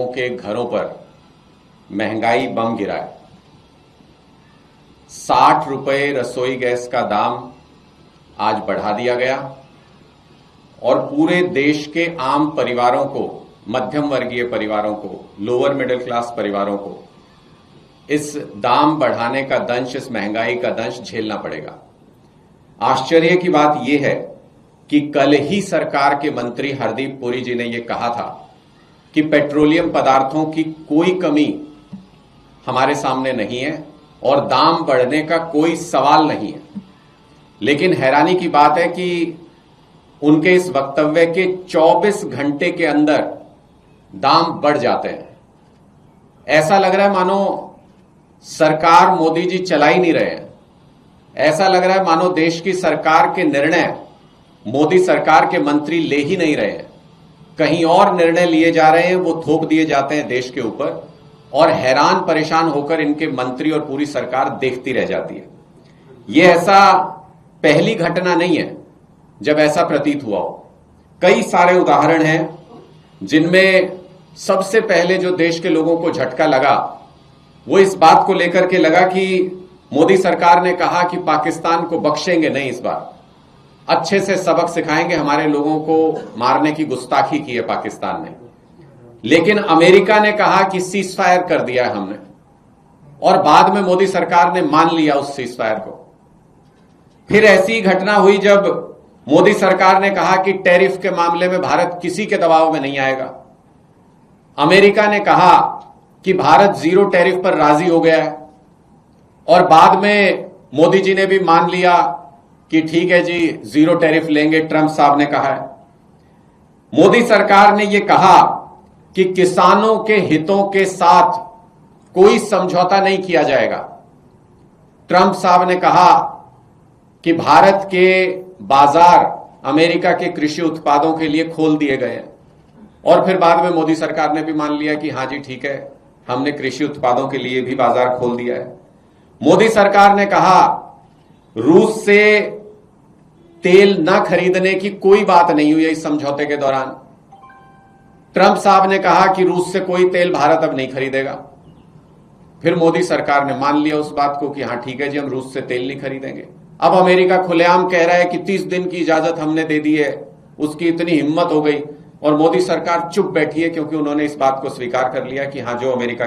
के घरों पर महंगाई बम गिरा है। 60 रुपए रसोई गैस का दाम आज बढ़ा दिया गया और पूरे देश के आम परिवारों को, मध्यम वर्गीय परिवारों को, लोअर मिडिल क्लास परिवारों को इस दाम बढ़ाने का दंश, इस महंगाई का दंश झेलना पड़ेगा। आश्चर्य की बात यह है कि कल ही सरकार के मंत्री हरदीप पुरी जी ने यह कहा था कि पेट्रोलियम पदार्थों की कोई कमी हमारे सामने नहीं है और दाम बढ़ने का कोई सवाल नहीं है। लेकिन हैरानी की बात है कि उनके इस वक्तव्य के 24 घंटे के अंदर दाम बढ़ जाते हैं। ऐसा लग रहा है मानो सरकार मोदी जी चला ही नहीं रहे हैं। ऐसा लग रहा है मानो देश की सरकार के निर्णय मोदी सरकार के मंत्री ले ही नहीं रहे हैं, कहीं और निर्णय लिए जा रहे हैं, वो थोप दिए जाते हैं देश के ऊपर और हैरान परेशान होकर इनके मंत्री और पूरी सरकार देखती रह जाती है। यह ऐसा पहली घटना नहीं है जब ऐसा प्रतीत हुआ हो। कई सारे उदाहरण हैं जिनमें सबसे पहले जो देश के लोगों को झटका लगा वो इस बात को लेकर के लगा कि मोदी सरकार ने कहा कि पाकिस्तान को बख्शेंगे नहीं, इस बार अच्छे से सबक सिखाएंगे, हमारे लोगों को मारने की गुस्ताखी की है पाकिस्तान ने। लेकिन अमेरिका ने कहा कि सीज फायर कर दिया है हमने, और बाद में मोदी सरकार ने मान लिया उस सीज फायर को। फिर ऐसी घटना हुई जब मोदी सरकार ने कहा कि टैरिफ के मामले में भारत किसी के दबाव में नहीं आएगा। अमेरिका ने कहा कि भारत जीरो टैरिफ पर राजी हो गया है और बाद में मोदी जी ने भी मान लिया कि ठीक है जी, जीरो टैरिफ लेंगे, ट्रंप साहब ने कहा है। मोदी सरकार ने यह कहा कि किसानों के हितों के साथ कोई समझौता नहीं किया जाएगा। ट्रंप साहब ने कहा कि भारत के बाजार अमेरिका के कृषि उत्पादों के लिए खोल दिए गए हैं और फिर बाद में मोदी सरकार ने भी मान लिया कि हां जी ठीक है, हमने कृषि उत्पादों के लिए भी बाजार खोल दिया है। मोदी सरकार ने कहा रूस से तेल न खरीदने की कोई बात नहीं हुई इस समझौते के दौरान। ट्रंप साहब ने कहा कि रूस से कोई तेल भारत अब नहीं खरीदेगा। फिर मोदी सरकार ने मान लिया उस बात को कि हां ठीक है जी, हम रूस से तेल नहीं खरीदेंगे। अब अमेरिका खुलेआम कह रहा है कि 30 दिन की इजाजत हमने दे दी है। उसकी इतनी हिम्मत हो गई और मोदी सरकार चुप बैठी है क्योंकि उन्होंने इस बात को स्वीकार कर लिया कि हां, जो अमेरिका